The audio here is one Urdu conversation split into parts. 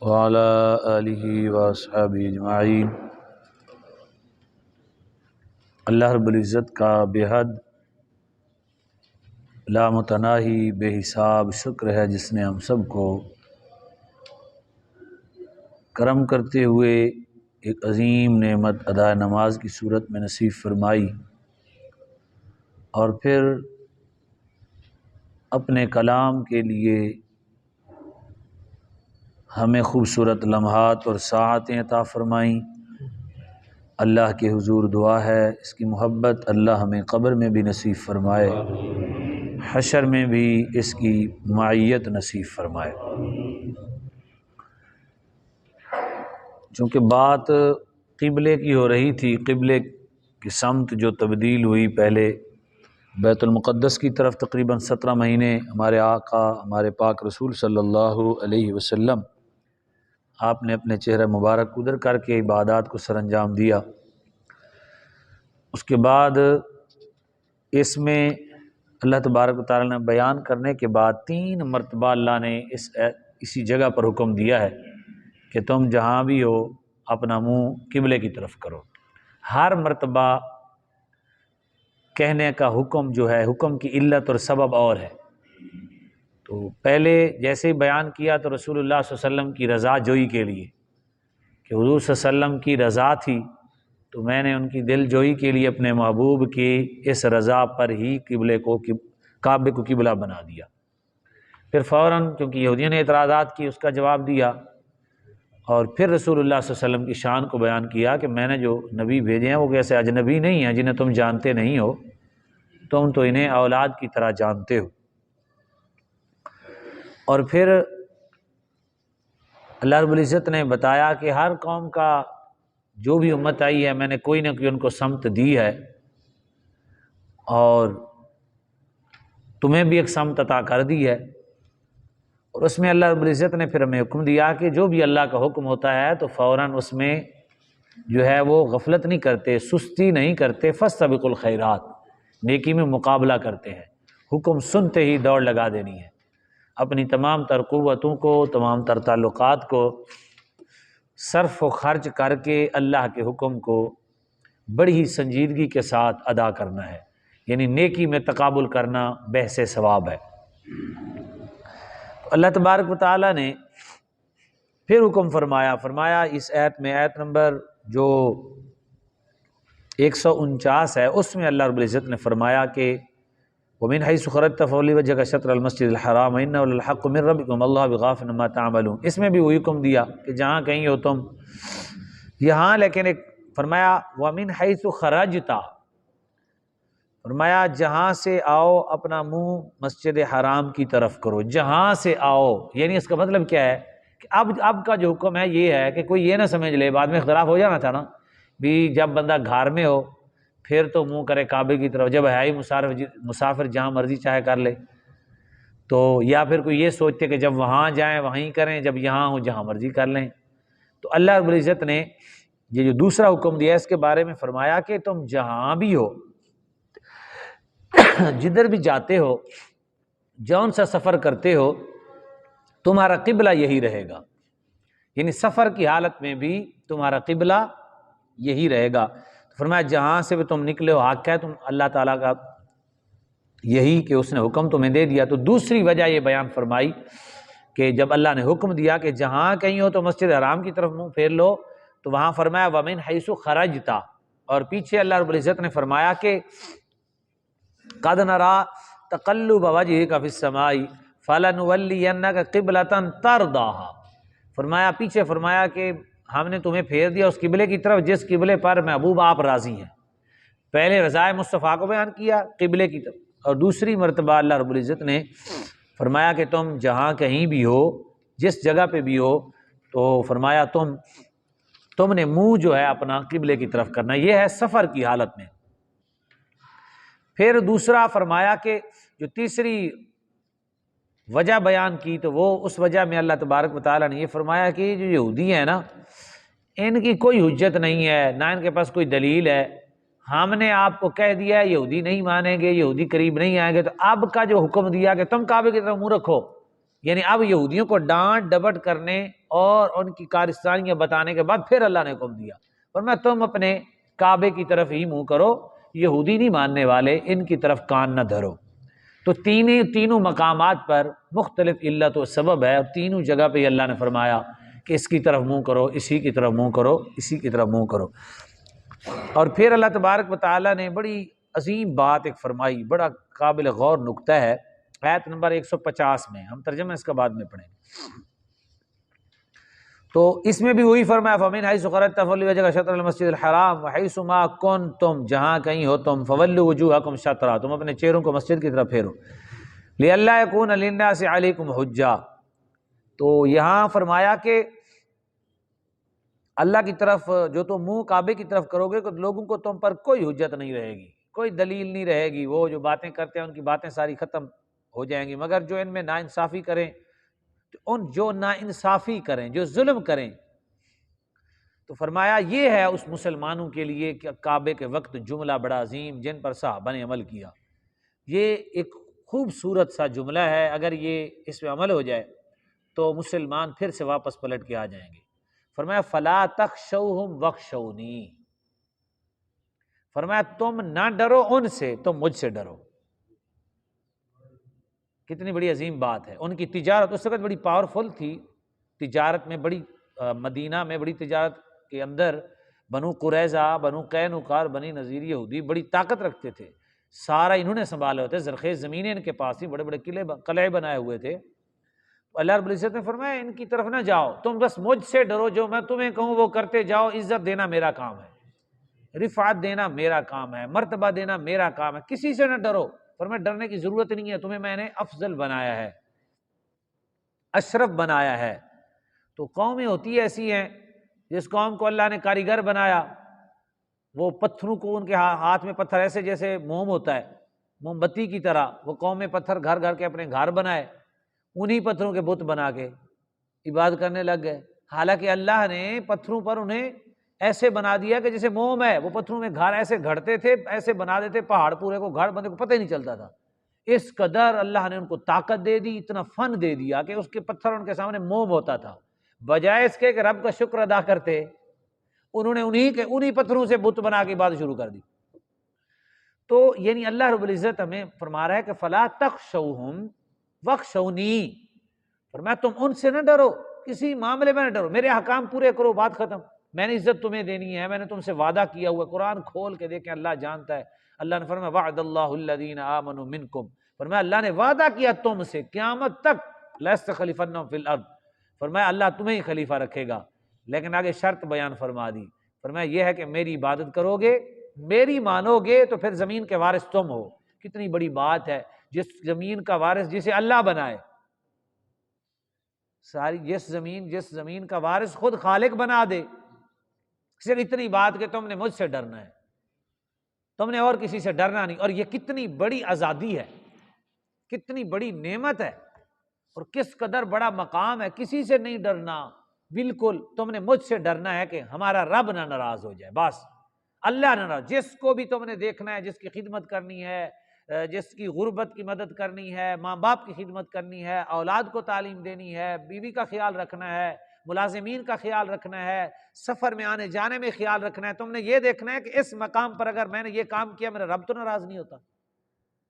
وعلى آلہ واصحابہ اجمعین۔ اللہ رب العزت کا بے حد لامتناہی بے حساب شکر ہے جس نے ہم سب کو کرم کرتے ہوئے ایک عظیم نعمت ادائے نماز کی صورت میں نصیب فرمائی، اور پھر اپنے کلام کے لیے ہمیں خوبصورت لمحات اور ساعتیں عطا فرمائیں۔ اللہ کے حضور دعا ہے اس کی محبت اللہ ہمیں قبر میں بھی نصیب فرمائے، حشر میں بھی اس کی معیت نصیب فرمائے۔ چونکہ بات قبلے کی ہو رہی تھی، قبلے کی سمت جو تبدیل ہوئی، پہلے بیت المقدس کی طرف تقریباً 17 مہینے ہمارے آقا ہمارے پاک رسول صلی اللہ علیہ وسلم آپ نے اپنے چہرہ مبارک ادھر کر کے عبادات کو سر انجام دیا۔ اس کے بعد اس میں اللہ تبارک و تعالیٰ نے بیان کرنے کے بعد 3 مرتبہ اللہ نے اسی جگہ پر حکم دیا ہے کہ تم جہاں بھی ہو اپنا منہ قبلے کی طرف کرو۔ ہر مرتبہ کہنے کا حکم جو ہے، حکم کی علت اور سبب اور ہے۔ تو پہلے جیسے ہی بیان کیا تو رسول اللہ صلی اللہ علیہ وسلم کی رضا جوئی کے لیے، کہ حضور صلی اللہ علیہ وسلم کی رضا تھی تو میں نے ان کی دل جوئی کے لیے اپنے محبوب کی اس رضا پر ہی قبلے کو کعبے کو قبلہ بنا دیا۔ پھر فوراً چونکہ یہودیوں نے اعتراضات کی اس کا جواب دیا، اور پھر رسول اللہ صلی اللہ علیہ وسلم کی شان کو بیان کیا کہ میں نے جو نبی بھیجے ہیں وہ کیسے اجنبی نہیں ہیں جنہیں تم جانتے نہیں ہو، تم تو انہیں اولاد کی طرح جانتے ہو۔ اور پھر اللہ رب العزت نے بتایا کہ ہر قوم کا جو بھی امت آئی ہے میں نے کوئی نہ کوئی ان کو سمت دی ہے، اور تمہیں بھی ایک سمت عطا کر دی ہے۔ اور اس میں اللہ رب العزت نے پھر ہمیں حکم دیا کہ جو بھی اللہ کا حکم ہوتا ہے تو فوراً اس میں جو ہے وہ غفلت نہیں کرتے، سستی نہیں کرتے، فاستبقوا الخیرات، نیکی میں مقابلہ کرتے ہیں۔ حکم سنتے ہی دوڑ لگا دینی ہے، اپنی تمام تر قوتوں کو، تمام تر تعلقات کو صرف و خرچ کر کے اللہ کے حکم کو بڑی ہی سنجیدگی کے ساتھ ادا کرنا ہے، یعنی نیکی میں تقابل کرنا بحث ثواب ہے۔ اللہ تبارک و تعالیٰ نے پھر حکم فرمایا اس آیت میں، آیت نمبر جو 149 ہے، اس میں اللہ رب العزت نے فرمایا کہ وَمِنْ حَيْثُ خَرَجْتَ فَوَلِّ وَجْهَكَ شَطْرَ الْمَسْجِدِ الْحَرَامِ وَإِنَّهُ لَلْحَقُّ مِنْ رَبِّكُمْ وَاللَّهُ بِغَافِلٍ عَمَّا تَعْمَلُونَ۔ اس میں بھی وہی حکم دیا کہ جہاں کہیں ہو تم یہاں، لیکن ایک فرمایا وَمِنْ حَيْثُ خَرَجْتَ، فرمایا جہاں سے آؤ اپنا منہ مسجد حرام کی طرف کرو، جہاں سے آؤ، یعنی اس کا مطلب کیا ہے کہ اب کا جو حکم ہے یہ ہے کہ کوئی یہ نہ سمجھ لے، بعد میں اختلاف ہو جانا تھا نا بھی، جب بندہ گھر میں ہو پھر تو منہ کرے کعبے کی طرف، جب ہے ہی مسافر جہاں مرضی چاہے کر لے، تو یا پھر کوئی یہ سوچتے کہ جب وہاں جائیں وہیں کریں، جب یہاں ہوں جہاں مرضی کر لیں۔ تو اللہ رب العزت نے یہ جو دوسرا حکم دیا اس کے بارے میں فرمایا کہ تم جہاں بھی ہو، جدھر بھی جاتے ہو، جون سا سفر کرتے ہو، تمہارا قبلہ یہی رہے گا، یعنی سفر کی حالت میں بھی تمہارا قبلہ یہی رہے گا۔ فرمایا جہاں سے بھی تم نکلے ہو، حق ہے تم اللہ تعالیٰ کا یہی کہ اس نے حکم تمہیں دے دیا۔ تو دوسری وجہ یہ بیان فرمائی کہ جب اللہ نے حکم دیا کہ جہاں کہیں ہو تو مسجد حرام کی طرف منہ پھیر لو، تو وہاں فرمایا وَمِنْ حَيْثُ خَرَجْتَ، اور پیچھے اللہ رب العزت نے فرمایا کہ قَدْ نَرَىٰ تَقَلُّبَ وَجْهِكَ فِي السَّمَاءِ فَلَنُوَلِّيَنَّكَ قِبْلَةً تَرْضَاهَا، فرمایا پیچھے فرمایا کہ ہم نے تمہیں پھیر دیا اس قبلے کی طرف جس قبلے پر محبوب آپ راضی ہیں۔ پہلے رضائے مصطفیٰ کو بیان کیا قبلے کی طرف، اور دوسری مرتبہ اللہ رب العزت نے فرمایا کہ تم جہاں کہیں بھی ہو، جس جگہ پہ بھی ہو، تو فرمایا تم نے منہ جو ہے اپنا قبلے کی طرف کرنا، یہ ہے سفر کی حالت میں۔ پھر دوسرا فرمایا کہ جو تیسری وجہ بیان کی تو وہ اس وجہ میں اللہ تبارک و تعالیٰ نے یہ فرمایا کہ جو یہودی ہیں نا، ان کی کوئی حجت نہیں ہے، نہ ان کے پاس کوئی دلیل ہے، ہم نے آپ کو کہہ دیا یہودی نہیں مانیں گے، یہودی قریب نہیں آئیں گے، تو اب کا جو حکم دیا کہ تم کعبے کی طرف منہ رکھو، یعنی اب یہودیوں کو ڈانٹ ڈپٹ کرنے اور ان کی کارستانیاں بتانے کے بعد پھر اللہ نے حکم دیا، فرمایا تم اپنے کعبے کی طرف ہی منہ کرو، یہودی نہیں ماننے والے، ان کی طرف کان نہ دھرو۔ تو تینوں مقامات پر مختلف علت و سبب ہے، اور تینوں جگہ پہ اللہ نے فرمایا کہ اس کی طرف منہ کرو، اسی کی طرف منہ کرو، اسی کی طرف منہ کرو۔ اور پھر اللہ تبارک و تعالیٰ نے بڑی عظیم بات ایک فرمائی، بڑا قابل غور نکتہ ہے، آیت نمبر 150 میں، ہم ترجمہ اس کا بعد میں پڑھیں گے۔ تو اس میں بھی وہی فرمایا فَمِنْ حَيْثُ خَرَجْتَ فَوَلِّ وَجْهَكَ شَطْرَ الْمَسْجِدِ الْحَرَامِ وَحَيْثُ مَا كُنْتُمْ، جہاں کہیں ہو تم، فَوَلُّوا وُجُوهَكُمْ شَطْرَهُ، تم اپنے چہروں کو مسجد کی طرف پھیرو، لِأَلَّا يَكُونَ لِلنَّاسِ عَلَيْكُمْ حُجَّةٌ۔ تو یہاں فرمایا کہ اللہ کی طرف جو تم منہ کعبے کی طرف کرو گے تو لوگوں کو تم پر کوئی حجت نہیں رہے گی، کوئی دلیل نہیں رہے گی، وہ جو باتیں کرتے ہیں ان کی باتیں ساری ختم ہو جائیں گی، مگر جو ان میں ناانصافی کریں، جو ناانصافی کریں، جو ظلم کریں، تو فرمایا یہ ہے اس مسلمانوں کے لیے کہ کعبے کے وقت جملہ بڑا عظیم جن پر صحابہ نے عمل کیا۔ یہ ایک خوبصورت سا جملہ ہے، اگر یہ اس پہ عمل ہو جائے تو مسلمان پھر سے واپس پلٹ کے آ جائیں گے۔ فرمایا فَلَا تَخْشَوْهُمْ وَاخْشَوْنِي، فرمایا تم نہ ڈرو ان سے، تم مجھ سے ڈرو۔ کتنی بڑی عظیم بات ہے۔ ان کی تجارت اس وقت بڑی پاورفل تھی، تجارت میں بڑی، مدینہ میں بڑی تجارت کے اندر بنو قریظہ، بنو قینقاع، بنی نذیر یہودی بڑی طاقت رکھتے تھے، سارا انہوں نے سنبھالے ہوتے، زرخیز زمینیں ان کے پاس تھی، بڑے بڑے قلعے بنائے ہوئے تھے۔ اللہ رب العزت نے فرمایا ان کی طرف نہ جاؤ، تم بس مجھ سے ڈرو، جو میں تمہیں کہوں وہ کرتے جاؤ، عزت دینا میرا کام ہے، رفعت دینا میرا کام ہے، مرتبہ دینا میرا کام ہے، کسی سے نہ ڈرو۔ فرمایا ڈرنے کی ضرورت نہیں ہے، تمہیں میں نے افضل بنایا ہے، اشرف بنایا ہے۔ تو قومیں ہوتی ایسی ہیں، جس قوم کو اللہ نے کاریگر بنایا، وہ پتھروں کو، ان کے ہاتھ میں پتھر ایسے جیسے موم ہوتا ہے، موم بتی کی طرح، وہ قوم میں پتھر گھر گھر کے اپنے گھر بنائے، انہی پتھروں کے بت بنا کے عبادت کرنے لگ گئے، حالانکہ اللہ نے پتھروں پر انہیں ایسے بنا دیا کہ جیسے موم ہے، وہ پتھروں میں گھر ایسے گھڑتے تھے، ایسے بنا دیتے پہاڑ پورے کو گھر، بندے کو پتہ ہی نہیں چلتا تھا۔ اس قدر اللہ نے ان کو طاقت دے دی، اتنا فن دے دیا کہ اس کے پتھر ان کے سامنے موم ہوتا تھا، بجائے اس کے کہ رب کا شکر ادا کرتے، انہوں نے انہی پتھروں سے بت بنا کے عبادت شروع کر دی۔ تو یعنی اللہ رب العزت ہمیں فرما رہا ہے کہ فلا تخشوہم واخشونی، فرمایا تم ان سے نہ ڈرو، کسی معاملے میں نہ ڈرو، میرے احکام پورے کرو، بات ختم، میں نے عزت تمہیں دینی ہے، میں نے تم سے وعدہ کیا ہوا ہے۔ قرآن کھول کے دیکھیں، اللہ جانتا ہے، اللہ نے فرمایا وعد اللہ الذین آمنوا منکم، فرمایا اللہ نے وعدہ کیا تم سے قیامت تک، لَيَسْتَخْلِفَنَّهُمْ فِي الْأَرْضِ، فرمایا اللہ تمہیں ہی خلیفہ رکھے گا، لیکن آگے شرط بیان فرما دی، فرمایا یہ ہے کہ میری عبادت کرو گے، میری مانو گے تو پھر زمین کے وارث تم ہو۔ کتنی بڑی بات ہے، جس زمین کا وارث جسے اللہ بنائے، ساری جس زمین کا وارث خود خالق بنا دے، صرف اتنی بات کہ تم نے مجھ سے ڈرنا ہے، تم نے اور کسی سے ڈرنا نہیں۔ اور یہ کتنی بڑی آزادی ہے، کتنی بڑی نعمت ہے، اور کس قدر بڑا مقام ہے، کسی سے نہیں ڈرنا، بالکل تم نے مجھ سے ڈرنا ہے کہ ہمارا رب نہ ناراض ہو جائے، بس اللہ نہ ناراض۔ جس کو بھی تم نے دیکھنا ہے، جس کی خدمت کرنی ہے، جس کی غربت کی مدد کرنی ہے، ماں باپ کی خدمت کرنی ہے، اولاد کو تعلیم دینی ہے، بیوی کا خیال رکھنا ہے، ملازمین کا خیال رکھنا ہے، سفر میں آنے جانے میں خیال رکھنا ہے، تم نے یہ دیکھنا ہے کہ اس مقام پر اگر میں نے یہ کام کیا میرا رب تو ناراض نہیں ہوتا،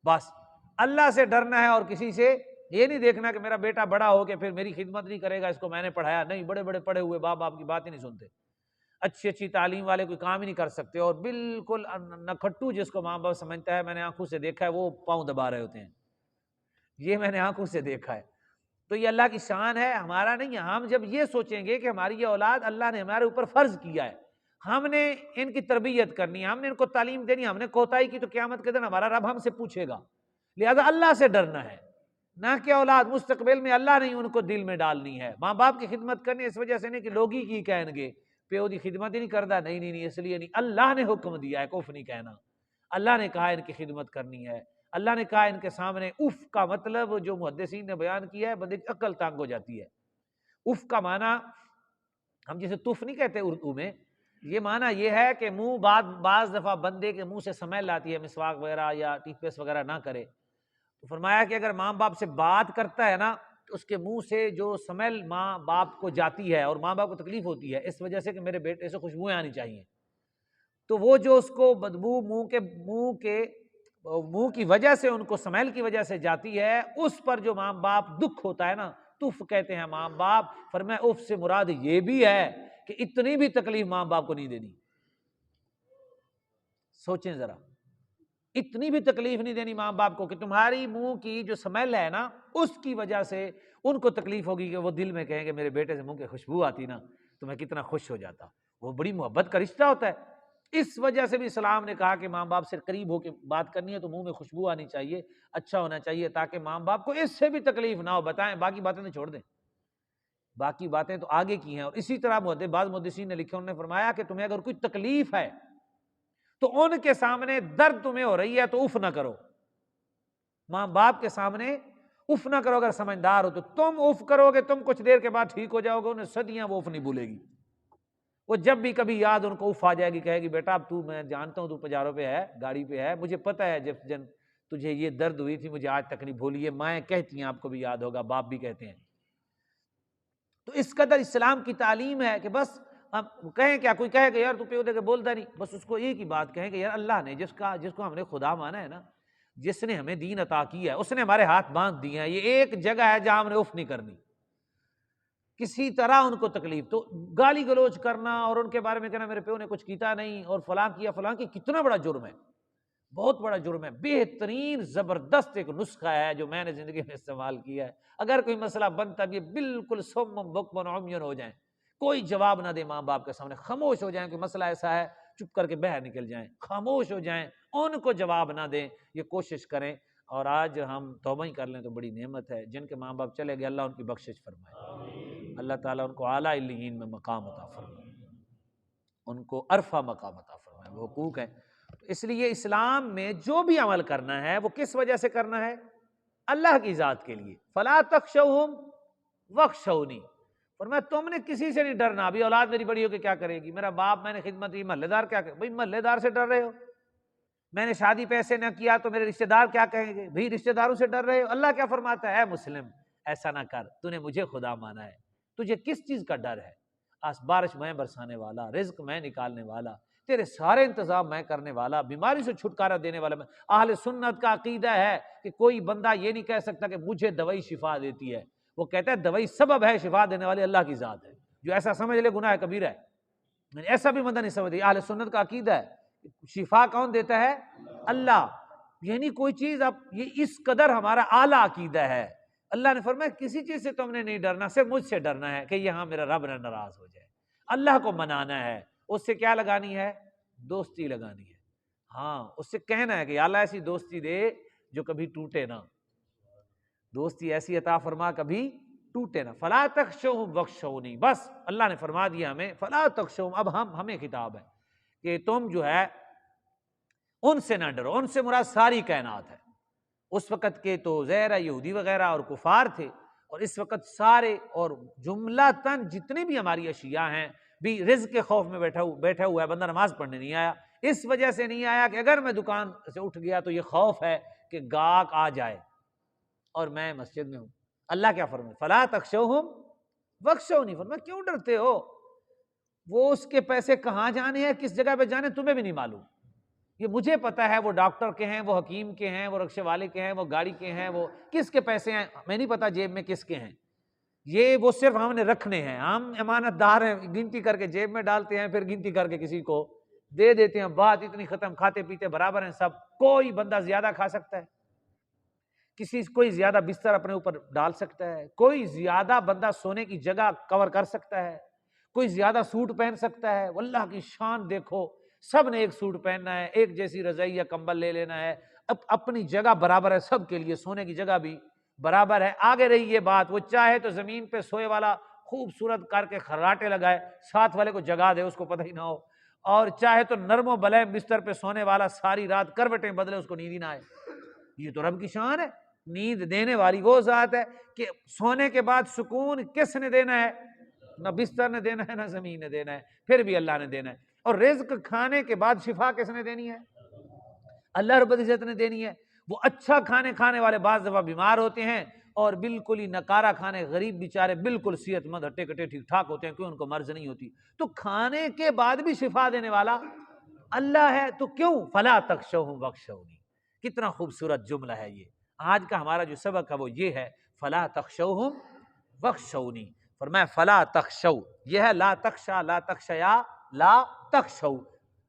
بس اللہ سے ڈرنا ہے، اور کسی سے یہ نہیں دیکھنا کہ میرا بیٹا بڑا ہو کے پھر میری خدمت نہیں کرے گا، اس کو میں نے پڑھایا نہیں، بڑے بڑے پڑھے ہوئے باپ آپ کی بات ہی نہیں سنتے، اچھی اچھی تعلیم والے کوئی کام ہی نہیں کر سکتے، اور بالکل نکھٹو جس کو ماں باپ سمجھتا ہے، میں نے آنکھوں سے دیکھا ہے، وہ پاؤں دبا رہے ہوتے ہیں، یہ میں نے آنکھوں سے دیکھا ہے۔ تو یہ اللہ کی شان ہے، ہمارا نہیں ہے۔ ہم جب یہ سوچیں گے کہ ہماری یہ اولاد اللہ نے ہمارے اوپر فرض کیا ہے، ہم نے ان کی تربیت کرنی ہے، ہم نے ان کو تعلیم دینی ہے، ہم نے کوتاہی کی تو قیامت کے دن ہمارا رب ہم سے پوچھے گا، لہذا اللہ سے ڈرنا ہے، نہ کہ اولاد مستقبل میں اللہ نے ان کو دل میں ڈالنی ہے۔ ماں باپ کی خدمت کرنی اس وجہ سے نہیں کہ لوگ ہی کی کہیں گے پیو دی خدمت ہی نہیں کرتا، نہیں، اس لیے نہیں، اللہ نے حکم دیا ہے، کف نہیں کہنا، اللہ نے کہا ان کی خدمت کرنی ہے، اللہ نے کہا ان کے سامنے۔ اف کا مطلب جو محدثین نے بیان کیا ہے، بندے کی عقل تنگ ہو جاتی ہے۔ اف کا معنی ہم جسے تف نہیں کہتے اردو میں، یہ معنی یہ ہے کہ منہ بعض دفعہ بندے کے منہ سے سمیل آتی ہے، مسواک وغیرہ یا ٹیتھ پیسٹ وغیرہ نہ کرے، تو فرمایا کہ اگر ماں باپ سے بات کرتا ہے نا اس کے منہ سے جو سمیل ماں باپ کو جاتی ہے اور ماں باپ کو تکلیف ہوتی ہے اس وجہ سے کہ میرے بیٹے سے خوشبوئیں آنی چاہیے، تو وہ جو اس کو بدبو منہ کی وجہ سے، ان کو سمیل کی وجہ سے جاتی ہے، اس پر جو ماں باپ دکھ ہوتا ہے نا، تف کہتے ہیں ماں باپ، فرمایا اف سے مراد یہ بھی ہے کہ اتنی بھی تکلیف ماں باپ کو نہیں دینی۔ سوچیں ذرا، اتنی بھی تکلیف نہیں دینی ماں باپ کو کہ تمہاری منہ کی جو سمیل ہے نا اس کی وجہ سے ان کو تکلیف ہوگی، کہ وہ دل میں کہیں کہ میرے بیٹے سے منہ کی خوشبو آتی نا تو میں کتنا خوش ہو جاتا۔ وہ بڑی محبت کا رشتہ ہوتا ہے۔ اس وجہ سے بھی اسلام نے کہا کہ ماں باپ سے قریب ہو کے بات کرنی ہے تو منہ میں خوشبو آنی چاہیے، اچھا ہونا چاہیے، تاکہ ماں باپ کو اس سے بھی تکلیف نہ ہو۔ بتائیں، باقی باتیں تو چھوڑ دیں، باقی باتیں تو آگے کی ہیں۔ اور اسی طرح بعض محدثین نے لکھا، انہوں نے فرمایا کہ تمہیں اگر کوئی تکلیف ہے تو ان کے سامنے درد تمہیں ہو رہی ہے تو اف نہ کرو، ماں باپ کے سامنے اف نہ کرو۔ اگر سمجھدار ہو تو تم اف کرو گے، تم کچھ دیر کے بعد ٹھیک ہو جاؤ گے، انہیں صدیاں وہ اف نہیں بھولے گی۔ وہ جب بھی کبھی یاد ان کو اف آ جائے گی، کہے گی بیٹا اب تو، میں جانتا ہوں تو پجاروں پہ ہے، گاڑی پہ ہے، مجھے پتہ ہے جب تجھے یہ درد ہوئی تھی مجھے آج تک نہیں بھولی ہے۔ مائیں کہتی ہیں، آپ کو بھی یاد ہوگا، باپ بھی کہتے ہیں۔ تو اس قدر اسلام کی تعلیم ہے کہ بس ہم کہیں کیا، کوئی کہے کہ یار تو پیو دے کے بولتا نہیں، بس اس کو ایک ہی بات کہیں کہ یار اللہ نے جس کو ہم نے خدا مانا ہے نا، جس نے ہمیں دین عطا کیا ہے، اس نے ہمارے ہاتھ باندھ دیے ہیں، یہ ایک جگہ ہے جہاں ہم نے اف نہیں کرنی کسی طرح ان کو تکلیف۔ تو گالی گلوچ کرنا اور ان کے بارے میں کہنا میرے پیو نے کچھ کیتا نہیں اور فلاں کیا فلاں کی، کتنا بڑا جرم ہے، بہت بڑا جرم ہے۔ بہترین زبردست ایک نسخہ ہے جو میں نے زندگی میں استعمال کیا ہے۔ اگر کوئی مسئلہ بنتا بھی بالکل سم بکم عمیٌ ہو جائیں، کوئی جواب نہ دے ماں باپ کے سامنے، خاموش ہو جائیں، کوئی مسئلہ ایسا ہے چپ کر کے باہر نکل جائیں، خاموش ہو جائیں، ان کو جواب نہ دیں، یہ کوشش کریں۔ اور آج ہم توبہ ہی کر لیں تو بڑی نعمت ہے۔ جن کے ماں باپ چلے گئے اللہ ان کی بخشش فرمائے، اللہ تعالیٰ ان کو اعلیٰ علیین میں مقام عطا فرمائے، ان کو عرفہ مقام عطا فرمائے، وہ حقوق ہیں۔ اس لیے اسلام میں جو بھی عمل کرنا ہے وہ کس وجہ سے کرنا ہے؟ اللہ کی ذات کے لیے۔ فلا تخشوہم واخشونی، فرمایا تم نے کسی سے نہیں ڈرنا۔ ابھی اولاد میری بڑی ہو کے کیا کرے گی، میرا باپ میں نے خدمت کی، محلے دار کیا کرے؟ بھائی محلے دار سے ڈر رہے ہو، میں نے شادی پیسے نہ کیا تو میرے رشتہ دار کیا کہیں گے؟ بھائی رشتہ داروں سے ڈر رہے ہو۔ اللہ کیا فرماتا ہے؟ اے مسلم ایسا نہ کر، تو نے مجھے خدا مانا ہے، تجھے کس چیز کا ڈر ہے؟ بارش میں برسانے والا، رزق میں نکالنے والا، تیرے سارے انتظام میں کرنے والا، بیماری سے چھٹکارا دینے والا میں۔ اہل سنت کا عقیدہ ہے کہ کوئی بندہ یہ نہیں کہہ سکتا کہ مجھے دوائی شفا دیتی ہے، وہ کہتا ہے دوائی سبب ہے، شفا دینے والی اللہ کی ذات ہے۔ جو ایسا سمجھ لے گناہ کبیرہ ہے، ایسا بھی بندہ نہیں سمجھتے۔ اہل سنت کا عقیدہ ہے شفا کون دیتا ہے؟ اللہ، یعنی کوئی چیز اب یہ اس قدر ہمارا اعلیٰ عقیدہ ہے۔ اللہ نے فرمایا کسی چیز سے تم نے نہیں ڈرنا، صرف مجھ سے ڈرنا ہے کہ یہاں میرا رب نہ ناراض ہو جائے۔ اللہ کو منانا ہے، اس سے کیا لگانی ہے؟ دوستی لگانی ہے۔ ہاں، اس سے کہنا ہے کہ اللہ ایسی دوستی دے جو کبھی ٹوٹے نہ، دوستی ایسی عطا فرما کبھی ٹوٹے نہ۔ فلا تخشوہم واخشونی، بس اللہ نے فرما دیا ہمیں فلا تخشوہم، اب ہمیں خطاب ہے کہ تم جو ہے ان سے نہ ڈرو۔ ان سے مراد ساری کائنات ہے۔ اس وقت کے تو زہرہ یہودی وغیرہ اور کفار تھے، اور اس وقت سارے اور جملتاً جتنی بھی ہماری اشیاء ہیں بھی رزق کے خوف میں بیٹھا ہوا ہے۔ بندہ نماز پڑھنے نہیں آیا، اس وجہ سے نہیں آیا کہ اگر میں دکان سے اٹھ گیا تو یہ خوف ہے کہ گاہک آ جائے اور میں مسجد میں ہوں۔ اللہ کیا فرمائے؟ فلا تخشوہم واخشونی، فرمایا کیوں ڈرتے ہو؟ وہ اس کے پیسے کہاں جانے ہیں، کس جگہ پہ جانے تمہیں بھی نہیں معلوم۔ یہ مجھے پتا ہے وہ ڈاکٹر کے ہیں، وہ حکیم کے ہیں، وہ رکشے والے کے ہیں، وہ گاڑی کے ہیں، وہ کس کے پیسے ہیں میں نہیں پتا جیب میں کس کے ہیں۔ یہ وہ صرف ہم نے رکھنے ہیں، ہم امانت دار ہیں، گنتی کر کے جیب میں ڈالتے ہیں، پھر گنتی کر کے کسی کو دے دیتے ہیں۔ بات اتنی ختم، کھاتے پیتے برابر ہیں سب، کوئی بندہ زیادہ کھا سکتا ہے، کوئی زیادہ بستر اپنے اوپر ڈال سکتا ہے، کوئی زیادہ بندہ سونے کی جگہ کور کر سکتا ہے، کوئی زیادہ سوٹ پہن سکتا ہے۔ واللہ کی شان دیکھو، سب نے ایک سوٹ پہننا ہے، ایک جیسی رضائی یا کمبل لے لینا ہے، اپنی جگہ برابر ہے سب کے لیے، سونے کی جگہ بھی برابر ہے۔ آگے رہی یہ بات، وہ چاہے تو زمین پہ سوئے والا خوبصورت کر کے خراٹے لگائے، ساتھ والے کو جگا دے، اس کو پتہ ہی نہ ہو، اور چاہے تو نرم و بلے بستر پہ سونے والا ساری رات کروٹیں بدلے، اس کو نیند ہی نہ آئے۔ یہ تو رب کی شان ہے۔ نیند دینے والی وہ ذات ہے کہ سونے کے بعد سکون کس نے دینا ہے؟ نہ بستر نے دینا ہے، نہ زمین نے دینا ہے، پھر بھی اللہ نے دینا ہے۔ اور رزق کھانے کے بعد شفا کس نے دینی ہے؟ اللہ رب العزت نے دینی ہے۔ وہ اچھا کھانے والے بعض دفعہ بیمار ہوتے ہیں، اور بالکل ہی نکارہ کھانے غریب بیچارے بالکل صحت مند ہٹے کٹے ٹھیک ٹھاک ہوتے ہیں، کوئی ان کو مرض نہیں ہوتی، تو کھانے کے بعد بھی شفا دینے والا اللہ ہے، تو کیوں فلا تخشوہم واخشونی. کتنا خوبصورت جملہ ہے یہ. آج کا ہمارا جو سبق ہے وہ یہ ہے، فلا تخشوہم واخشونی. فرمایا فلا تخشو، یہ ہے لا تخشا لا تخشیا لا تخشو،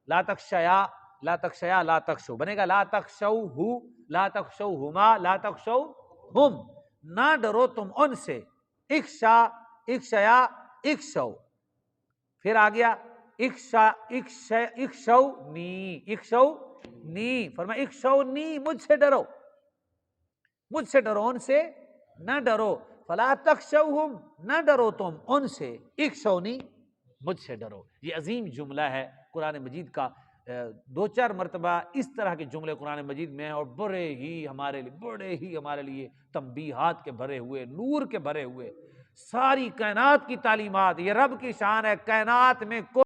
لا تخشیا لا تخشیا لا تخشو، بنے گا لا تخشوہ لا تخشوہما لا تخشوہم، نہ ڈرو تم ان سے، اخشا اخشیا اخشو، پھر آ گیا اخشا اخشونی اخشونی، فرمایا اخشونی مجھ سے ڈرو، مجھ سے ڈرو، ان سے نہ ڈرو، فلا تخشوہم نہ ڈرو تم ان سے، اخشونی مجھ سے ڈرو. یہ عظیم جملہ ہے قرآن مجید کا. دو چار مرتبہ اس طرح کے جملے قرآن مجید میں ہیں، اور بڑے ہی ہمارے لیے تنبیہات کے بھرے ہوئے، نور کے بھرے ہوئے. ساری کائنات کی تعلیمات، یہ رب کی شان ہے، کائنات میں